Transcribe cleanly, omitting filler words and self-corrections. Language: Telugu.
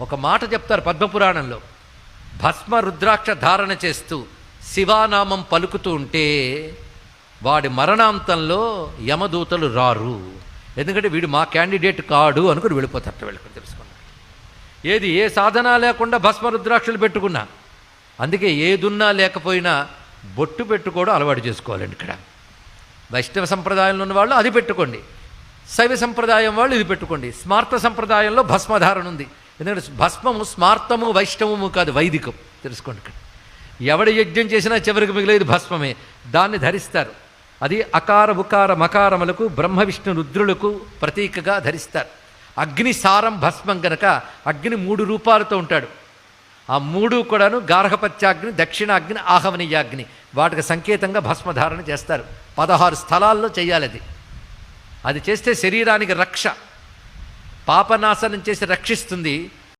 ఒక మాట చెప్తారు పద్మపురాణంలో, భస్మ రుద్రాక్ష ధారణ చేస్తూ శివానామం పలుకుతూ ఉంటే వాడి మరణాంతంలో యమదూతలు రారు. ఎందుకంటే వీడు మా క్యాండిడేట్ కాడు అనుకుని వెళ్ళిపోతారట. వెళ్ళుకుని తెలుసుకున్నాడు. ఏది ఏ సాధన లేకుండా భస్మ రుద్రాక్షలు పెట్టుకున్నా, అందుకే ఏదున్నా లేకపోయినా బొట్టు పెట్టుకోవడం అలవాటు చేసుకోవాలండి. ఇక్కడ వైష్ణవ సంప్రదాయంలో ఉన్న వాళ్ళు అది పెట్టుకోండి, శైవ సంప్రదాయం వాళ్ళు ఇది పెట్టుకోండి. స్మార్త సంప్రదాయంలో భస్మధారణ ఉంది. ఎందుకంటే భస్మము స్మార్తము వైష్ణవము కాదు, వైదికం. తెలుసుకోండి. ఇక్కడ ఎవడి యజ్ఞం చేసినా చివరికి మిగిలేదు భస్మమే. దాన్ని ధరిస్తారు. అది అకార ఉకార మకారములకు బ్రహ్మ విష్ణు రుద్రులకు ప్రతీకగా ధరిస్తారు. అగ్ని సారం భస్మం గనక అగ్ని 3 రూపాలతో ఉంటాడు. ఆ 3 కూడాను గార్హపత్యాగ్ని, దక్షిణాగ్ని, ఆహవనీయాగ్ని, వాటికి సంకేతంగా భస్మధారణ చేస్తారు. 16 స్థలాల్లో చేయాలి. అది చేస్తే శరీరానికి రక్ష, పాపనాశనం చేసి రక్షిస్తుంది.